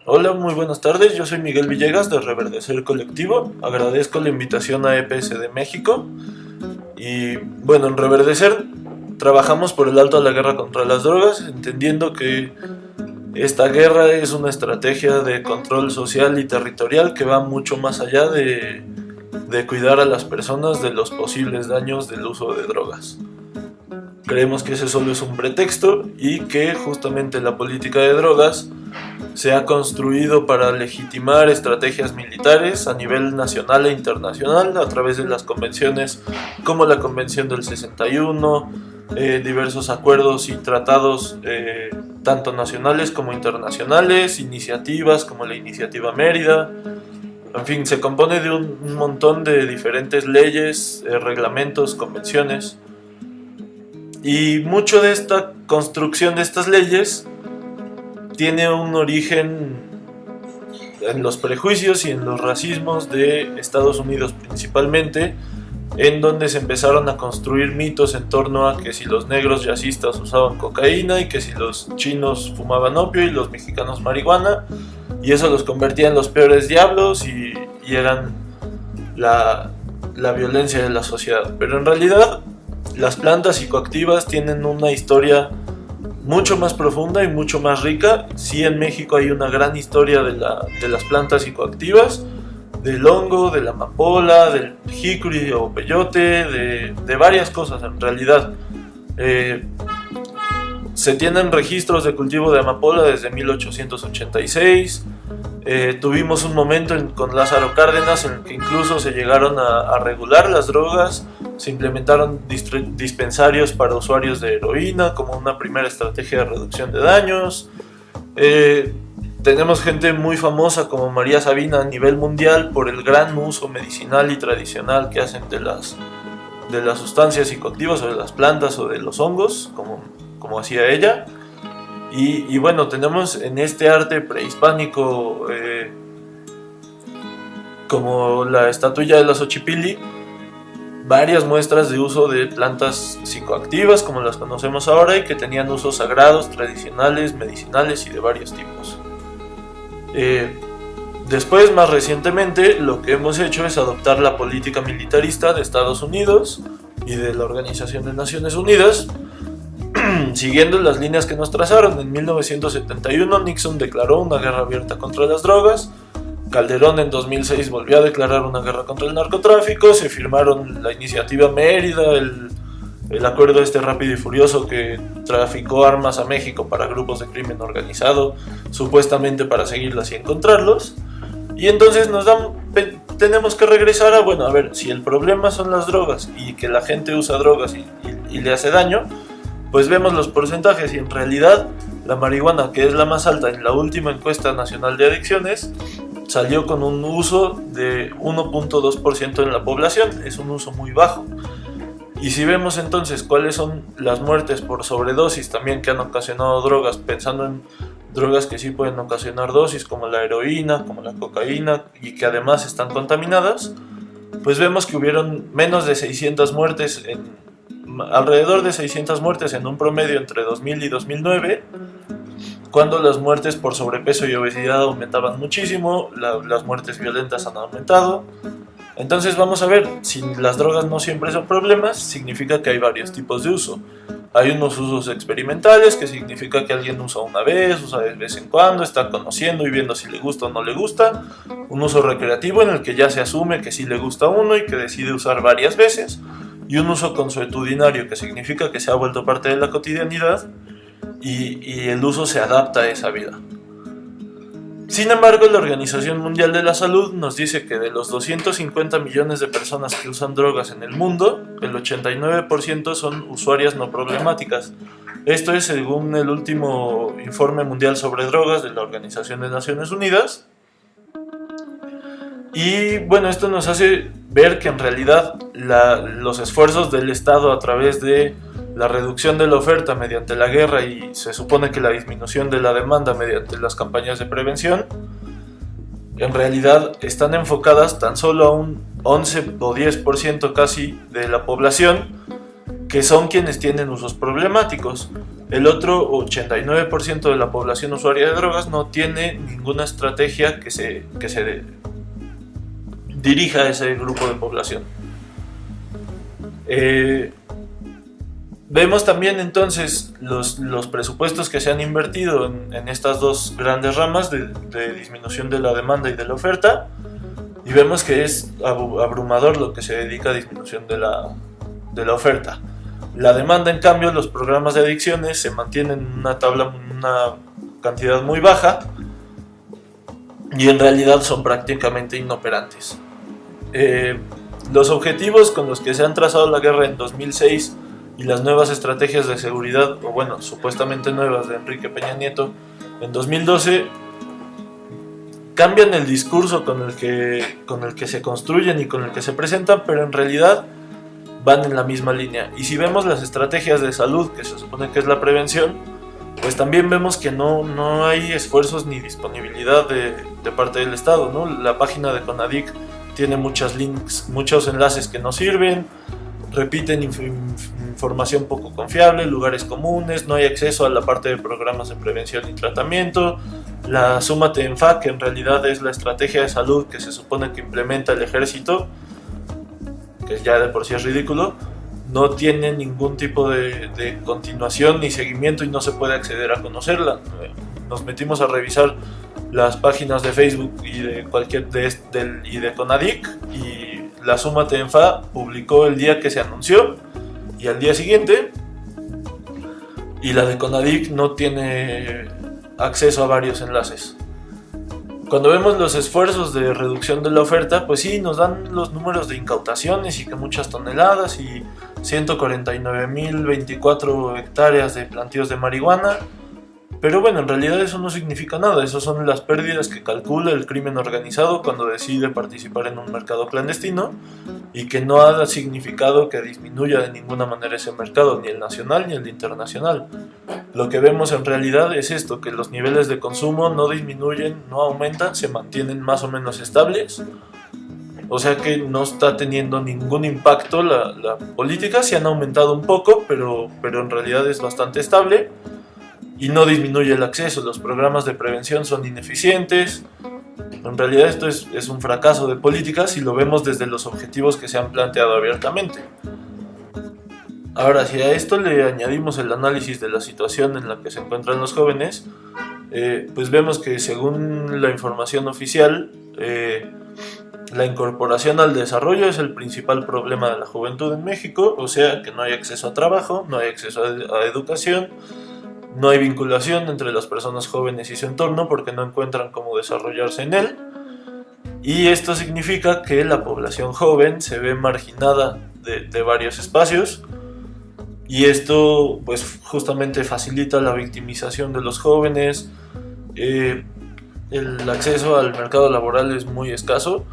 Hola, muy buenas tardes. Yo soy Miguel Villegas de Reverdecer Colectivo. Agradezco la invitación a EPS de México. Y bueno, en Reverdecer trabajamos por el alto a la guerra contra las drogas, entendiendo que esta guerra es una estrategia de control social y territorial que va mucho más allá de cuidar a las personas de los posibles daños del uso de drogas. Creemos que ese solo es un pretexto y que justamente la política de drogas se ha construido para legitimar estrategias militares a nivel nacional e internacional a través de las convenciones como la Convención del 61, diversos acuerdos y tratados tanto nacionales como internacionales, iniciativas como la Iniciativa Mérida. En fin, se compone de un montón de diferentes leyes, reglamentos, convenciones, y mucho de esta construcción de estas leyes tiene un origen en los prejuicios y en los racismos de Estados Unidos principalmente, en donde se empezaron a construir mitos en torno a que si los negros jazzistas usaban cocaína y que si los chinos fumaban opio y los mexicanos marihuana, y eso los convertía en los peores diablos y eran la violencia de la sociedad. Pero en realidad las plantas psicoactivas tienen una historia mucho más profunda y mucho más rica. Sí, en México hay una gran historia de las plantas psicoactivas, del hongo, de la amapola, del jicuri o peyote, de varias cosas en realidad. Se tienen registros de cultivo de amapola desde 1886. Tuvimos un momento con Lázaro Cárdenas en el que incluso se llegaron a regular las drogas. Se implementaron dispensarios para usuarios de heroína como una primera estrategia de reducción de daños. Tenemos gente muy famosa como María Sabina a nivel mundial por el gran uso medicinal y tradicional que hacen de las sustancias psicoactivas o de las plantas o de los hongos, como hacía ella. Y bueno, tenemos en este arte prehispánico como la estatuilla de la Xochipilli varias muestras de uso de plantas psicoactivas como las conocemos ahora y que tenían usos sagrados, tradicionales, medicinales y de varios tipos. Después, más recientemente, lo que hemos hecho es adoptar la política militarista de Estados Unidos y de la Organización de Naciones Unidas, siguiendo las líneas que nos trazaron. En 1971 Nixon declaró una guerra abierta contra las drogas. Calderón en 2006 volvió a declarar una guerra contra el narcotráfico. Se firmaron la Iniciativa Mérida, el acuerdo rápido y furioso que traficó armas a México para grupos de crimen organizado, supuestamente para seguirlas y encontrarlos. Y entonces tenemos que regresar a ver, si el problema son las drogas y que la gente usa drogas y le hace daño, pues vemos los porcentajes y en realidad la marihuana, que es la más alta en la última encuesta nacional de adicciones, salió con un uso de 1.2% en la población. Es un uso muy bajo. Y si vemos entonces cuáles son las muertes por sobredosis también que han ocasionado drogas, pensando en drogas que sí pueden ocasionar dosis como la heroína, como la cocaína y que además están contaminadas, pues vemos que hubieron menos de 600 muertes, alrededor de 600 muertes en un promedio entre 2000 y 2009, cuando las muertes por sobrepeso y obesidad aumentaban muchísimo, las muertes violentas han aumentado. Entonces vamos a ver, si las drogas no siempre son problemas, significa que hay varios tipos de uso. Hay unos usos experimentales, que significa que alguien usa una vez, usa de vez en cuando, está conociendo y viendo si le gusta o no le gusta. Un uso recreativo en el que ya se asume que sí le gusta a uno y que decide usar varias veces. Y un uso consuetudinario, que significa que se ha vuelto parte de la cotidianidad y el uso se adapta a esa vida. Sin embargo, la Organización Mundial de la Salud nos dice que de los 250 millones de personas que usan drogas en el mundo, el 89% son usuarias no problemáticas. Esto es según el último informe mundial sobre drogas de la Organización de Naciones Unidas. Y bueno, esto nos hace ver que en realidad los esfuerzos del Estado a través de la reducción de la oferta mediante la guerra y se supone que la disminución de la demanda mediante las campañas de prevención, en realidad están enfocadas tan solo a un 11 o 10% casi de la población, que son quienes tienen usos problemáticos. El otro 89% de la población usuaria de drogas no tiene ninguna estrategia que se dirija a ese grupo de población. Vemos también entonces los presupuestos que se han invertido en estas dos grandes ramas de disminución de la demanda y de la oferta, y vemos que es abrumador lo que se dedica a disminución de la oferta. La demanda, en cambio, los programas de adicciones se mantienen en una cantidad muy baja y en realidad son prácticamente inoperantes. Los objetivos con los que se han trazado la guerra en 2006 y las nuevas estrategias de seguridad, o bueno, supuestamente nuevas, de Enrique Peña Nieto en 2012, cambian el discurso con el que se construyen y con el que se presentan, pero en realidad van en la misma línea. Y si vemos las estrategias de salud, que se supone que es la prevención, pues también vemos que no hay esfuerzos ni disponibilidad de parte del Estado, ¿no? La página de CONADIC tiene muchos links, muchos enlaces que no sirven, repiten información poco confiable, lugares comunes, no hay acceso a la parte de programas de prevención y tratamiento. La Súmate en FA, que en realidad es la estrategia de salud que se supone que implementa el ejército, que ya de por sí es ridículo, no tiene ningún tipo de continuación ni seguimiento y no se puede acceder a conocerla. Nos metimos a revisar las páginas de Facebook y de CONADIC, y la Súmate en FA publicó el día que se anunció y al día siguiente, y la de CONADIC no tiene acceso a varios enlaces. Cuando vemos los esfuerzos de reducción de la oferta, pues sí, nos dan los números de incautaciones y que muchas toneladas y 149.024 hectáreas de plantíos de marihuana. Pero bueno, en realidad eso no significa nada. Esas son las pérdidas que calcula el crimen organizado cuando decide participar en un mercado clandestino, y que no ha significado que disminuya de ninguna manera ese mercado, ni el nacional ni el internacional. Lo que vemos en realidad es esto, que los niveles de consumo no disminuyen, no aumentan, se mantienen más o menos estables. O sea que no está teniendo ningún impacto la política. Sí han aumentado un poco, pero en realidad es bastante estable. Y no disminuye el acceso. Los programas de prevención son ineficientes. En realidad esto es un fracaso de política si lo vemos desde los objetivos que se han planteado abiertamente. Ahora, si a esto le añadimos el análisis de la situación en la que se encuentran los jóvenes, pues vemos que según la información oficial, la incorporación al desarrollo es el principal problema de la juventud en México. O sea que no hay acceso a trabajo, no hay acceso a educación, no hay vinculación entre las personas jóvenes y su entorno porque no encuentran cómo desarrollarse en él. Y esto significa que la población joven se ve marginada de varios espacios, y esto pues justamente facilita la victimización de los jóvenes. El acceso al mercado laboral es muy escaso.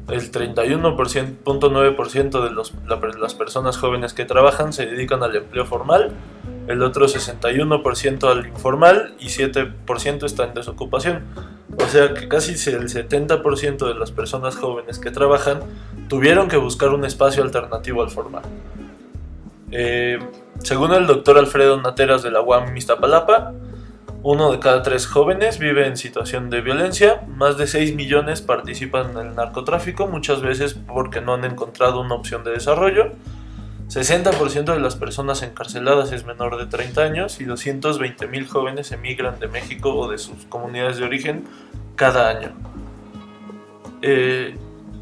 El 31.9% de las personas jóvenes que trabajan se dedican al empleo formal, el otro 61% al informal y 7% está en desocupación. O sea que casi el 70% de las personas jóvenes que trabajan tuvieron que buscar un espacio alternativo al formal. Según el doctor Alfredo Nateras de la UAM Iztapalapa, 1 de cada 3 jóvenes vive en situación de violencia, más de 6 millones participan en el narcotráfico, muchas veces porque no han encontrado una opción de desarrollo. 60% de las personas encarceladas es menor de 30 años y 220,000 jóvenes emigran de México o de sus comunidades de origen cada año.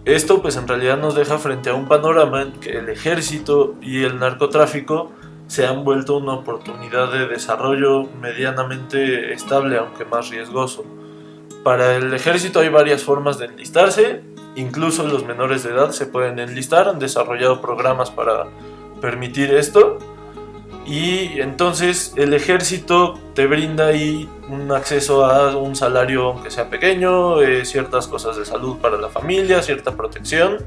Esto pues en realidad nos deja frente a un panorama en que el ejército y el narcotráfico se han vuelto una oportunidad de desarrollo medianamente estable, aunque más riesgoso. Para el ejército hay varias formas de enlistarse, incluso los menores de edad se pueden enlistar, han desarrollado programas para permitir esto, y entonces el ejército te brinda ahí un acceso a un salario aunque sea pequeño, ciertas cosas de salud para la familia, cierta protección.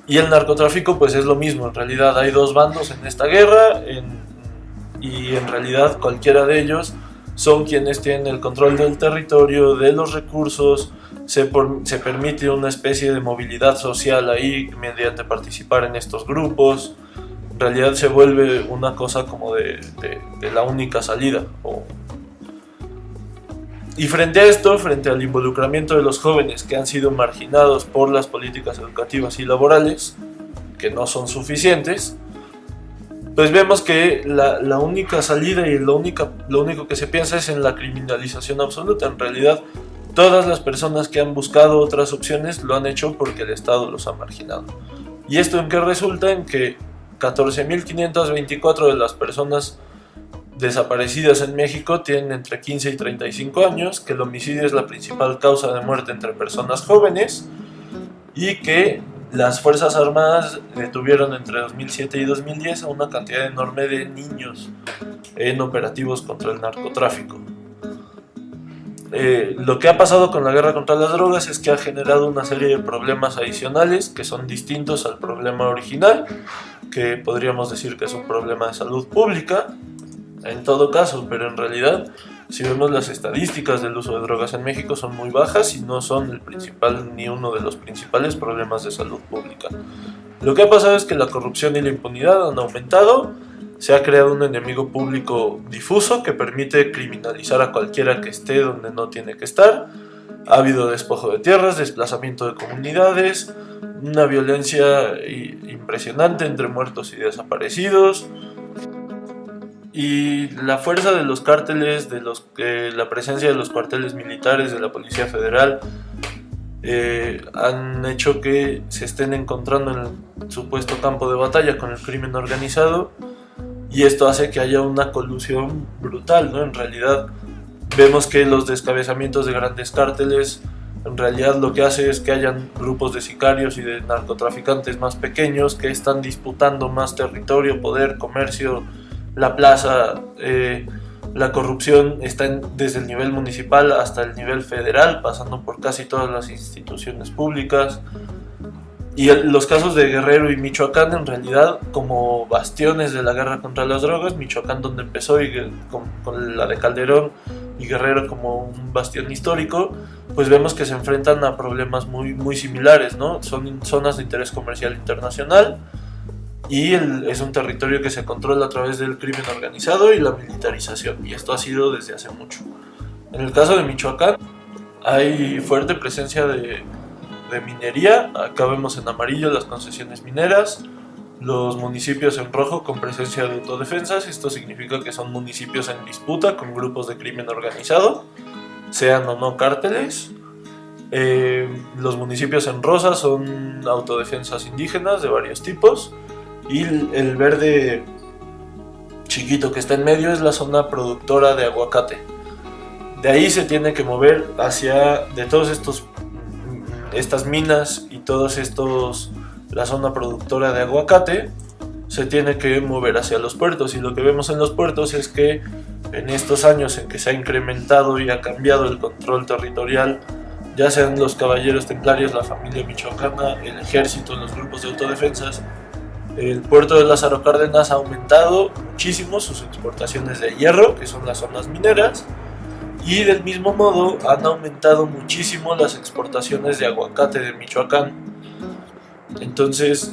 Y el narcotráfico pues es lo mismo. En realidad hay dos bandos en esta guerra, y en realidad cualquiera de ellos son quienes tienen el control del territorio, de los recursos. Se permite una especie de movilidad social ahí mediante participar en estos grupos. en realidad se vuelve una cosa como de la única salida. Y frente a esto, frente al involucramiento de los jóvenes que han sido marginados por las políticas educativas y laborales, que no son suficientes, pues vemos que la única salida y lo único que se piensa es en la criminalización absoluta. En realidad, todas las personas que han buscado otras opciones lo han hecho porque el Estado los ha marginado. ¿Y esto en qué resulta? En que 14.524 de las personas desaparecidas en México tienen entre 15 y 35 años, que el homicidio es la principal causa de muerte entre personas jóvenes y que las Fuerzas Armadas detuvieron entre 2007 y 2010 a una cantidad enorme de niños en operativos contra el narcotráfico. Lo que ha pasado con la guerra contra las drogas es que ha generado una serie de problemas adicionales que son distintos al problema original, que podríamos decir que es un problema de salud pública en todo caso, pero en realidad, si vemos las estadísticas del uso de drogas en México, son muy bajas y no son el principal ni uno de los principales problemas de salud pública. Lo que ha pasado es que la corrupción y la impunidad han aumentado, se ha creado un enemigo público difuso que permite criminalizar a cualquiera que esté donde no tiene que estar. Ha habido despojo de tierras, desplazamiento de comunidades, una violencia impresionante entre muertos y desaparecidos. Y la fuerza de los cárteles, la presencia de los cuarteles militares, de la Policía Federal, han hecho que se estén encontrando en el supuesto campo de batalla con el crimen organizado, y esto hace que haya una colusión brutal, ¿no? En realidad vemos que los descabezamientos de grandes cárteles, en realidad lo que hace es que hayan grupos de sicarios y de narcotraficantes más pequeños que están disputando más territorio, poder, comercio, la plaza. La corrupción está desde el nivel municipal hasta el nivel federal, pasando por casi todas las instituciones públicas. Y los casos de Guerrero y Michoacán, en realidad, como bastiones de la guerra contra las drogas, Michoacán donde empezó y con la de Calderón, y Guerrero como un bastión histórico, pues vemos que se enfrentan a problemas muy, muy similares, ¿no? Son zonas de interés comercial internacional, y es un territorio que se controla a través del crimen organizado y la militarización, y esto ha sido desde hace mucho. En el caso de Michoacán hay fuerte presencia de minería. Acá vemos en amarillo las concesiones mineras, los municipios en rojo con presencia de autodefensas. Esto significa que son municipios en disputa con grupos de crimen organizado, sean o no cárteles. Los municipios en rosa son autodefensas indígenas de varios tipos, y el verde chiquito que está en medio es la zona productora de aguacate. De ahí se tiene que mover de todos estas minas y la zona productora de aguacate, se tiene que mover hacia los puertos. Y lo que vemos en los puertos es que en estos años en que se ha incrementado y ha cambiado el control territorial, ya sean los caballeros templarios, la familia michoacana, el ejército, los grupos de autodefensas, el puerto de Lázaro Cárdenas ha aumentado muchísimo sus exportaciones de hierro, que son las zonas mineras, y del mismo modo han aumentado muchísimo las exportaciones de aguacate de Michoacán. Entonces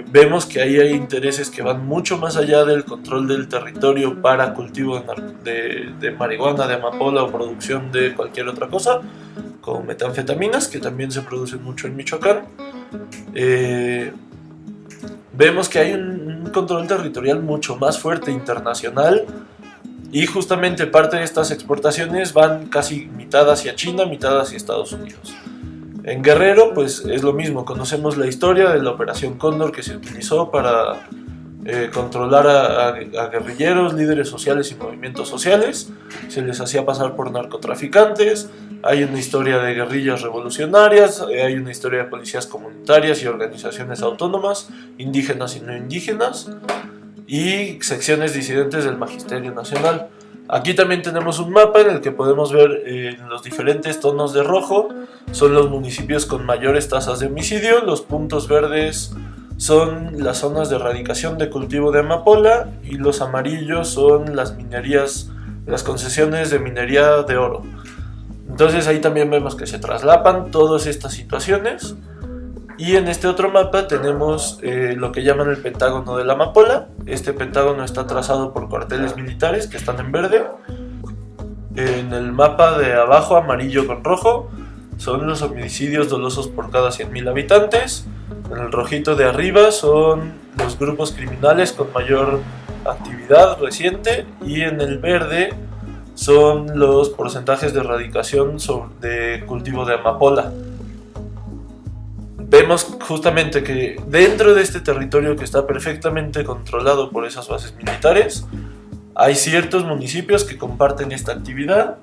vemos que ahí hay intereses que van mucho más allá del control del territorio para cultivo de marihuana, de amapola o producción de cualquier otra cosa, como metanfetaminas, que también se producen mucho en Michoacán. Vemos que hay un control territorial mucho más fuerte internacional, y justamente parte de estas exportaciones van casi mitad hacia China, mitad hacia Estados Unidos. En Guerrero pues es lo mismo, conocemos la historia de la Operación Cóndor que se utilizó para controlar a guerrilleros, líderes sociales y movimientos sociales. Se les hacía pasar por narcotraficantes. Hay una historia de guerrillas revolucionarias, hay una historia de policías comunitarias y organizaciones autónomas, indígenas y no indígenas, y secciones disidentes del Magisterio Nacional. Aquí también tenemos un mapa en el que podemos ver los diferentes tonos de rojo son los municipios con mayores tasas de homicidio, los puntos verdes son las zonas de erradicación de cultivo de amapola, y los amarillos son las minerías, las concesiones de minería de oro. Entonces ahí también vemos que se traslapan todas estas situaciones, Y en este otro mapa tenemos lo que llaman el Pentágono de la Amapola. Este pentágono está trazado por cuarteles militares que están en verde. En el mapa de abajo, amarillo con rojo, son los homicidios dolosos por cada 100.000 habitantes. En el rojito de arriba son los grupos criminales con mayor actividad reciente. Y en el verde son los porcentajes de erradicación de cultivo de amapola. Vemos justamente que dentro de este territorio que está perfectamente controlado por esas bases militares, hay ciertos municipios que comparten esta actividad,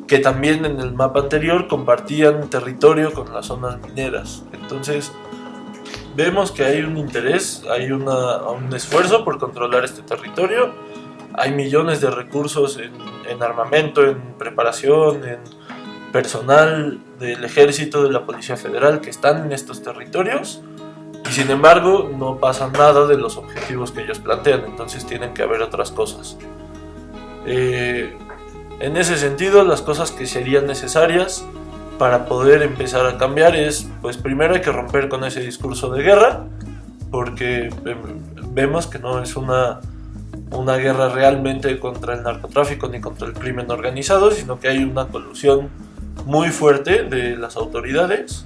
que también en el mapa anterior compartían territorio con las zonas mineras. Entonces vemos que hay un interés, hay un esfuerzo por controlar este territorio. Hay millones de recursos en armamento, en preparación, en personal del ejército, de la Policía Federal que están en estos territorios, y sin embargo no pasa nada de los objetivos que ellos plantean. Entonces tienen que haber otras cosas. En ese sentido, las cosas que serían necesarias para poder empezar a cambiar es, pues primero hay que romper con ese discurso de guerra, porque vemos que no es una guerra realmente contra el narcotráfico ni contra el crimen organizado, sino que hay una colusión muy fuerte de las autoridades.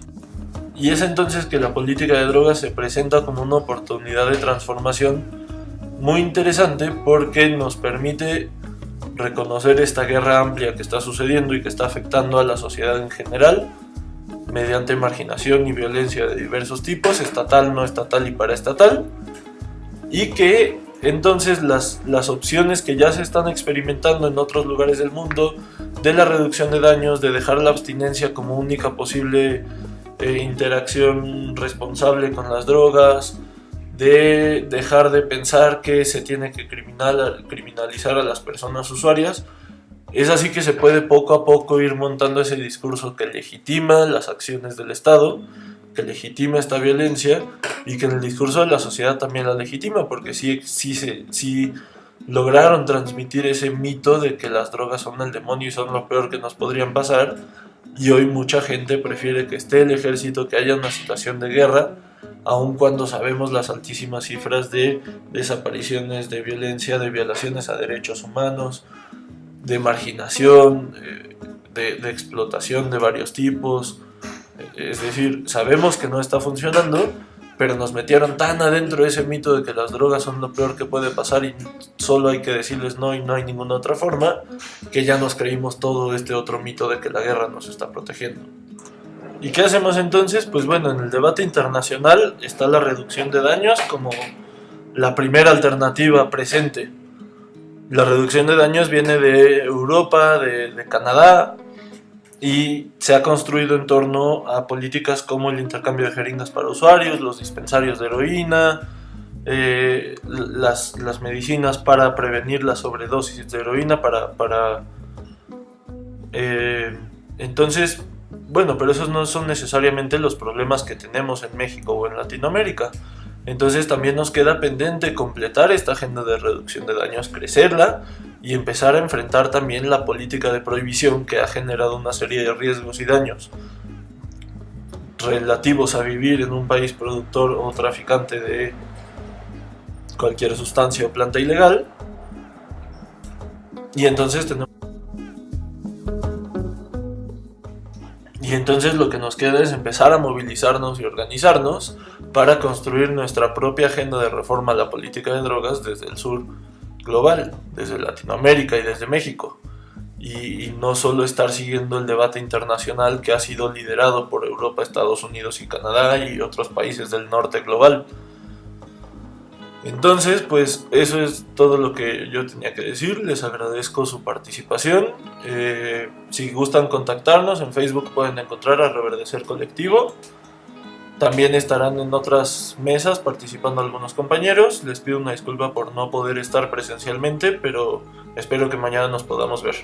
Y es entonces que la política de drogas se presenta como una oportunidad de transformación muy interesante, porque nos permite reconocer esta guerra amplia que está sucediendo y que está afectando a la sociedad en general mediante marginación y violencia de diversos tipos, estatal, no estatal y paraestatal, y que entonces las opciones que ya se están experimentando en otros lugares del mundo, de la reducción de daños, de dejar la abstinencia como única posible interacción responsable con las drogas, de dejar de pensar que se tiene que criminalizar a las personas usuarias, es así que se puede poco a poco ir montando ese discurso que legitima las acciones del Estado, que legitima esta violencia, y que en el discurso de la sociedad también la legitima, porque sí lograron transmitir ese mito de que las drogas son el demonio y son lo peor que nos podrían pasar, y hoy mucha gente prefiere que esté el ejército, que haya una situación de guerra, aun cuando sabemos las altísimas cifras de desapariciones, de violencia, de violaciones a derechos humanos, de marginación, de explotación de varios tipos. Es decir, sabemos que no está funcionando, pero nos metieron tan adentro ese mito de que las drogas son lo peor que puede pasar y solo hay que decirles no y no hay ninguna otra forma, que ya nos creímos todo este otro mito de que la guerra nos está protegiendo. ¿Y qué hacemos entonces? Pues bueno, en el debate internacional está la reducción de daños como la primera alternativa presente. La reducción de daños viene de Europa, de Canadá, y se ha construido en torno a políticas como el intercambio de jeringas para usuarios, los dispensarios de heroína, las medicinas para prevenir la sobredosis de heroína, entonces, bueno, pero esos no son necesariamente los problemas que tenemos en México o en Latinoamérica. Entonces también nos queda pendiente completar esta agenda de reducción de daños, crecerla y empezar a enfrentar también la política de prohibición que ha generado una serie de riesgos y daños relativos a vivir en un país productor o traficante de cualquier sustancia o planta ilegal. Y entonces lo que nos queda es empezar a movilizarnos y organizarnos para construir nuestra propia agenda de reforma a la política de drogas desde el sur global, desde Latinoamérica y desde México, y no solo estar siguiendo el debate internacional que ha sido liderado por Europa, Estados Unidos y Canadá y otros países del norte global. Entonces, pues eso es todo lo que yo tenía que decir. Les agradezco su participación. Si gustan contactarnos, en Facebook pueden encontrar a Reverdecer Colectivo. También estarán en otras mesas participando algunos compañeros. Les pido una disculpa por no poder estar presencialmente, pero espero que mañana nos podamos ver.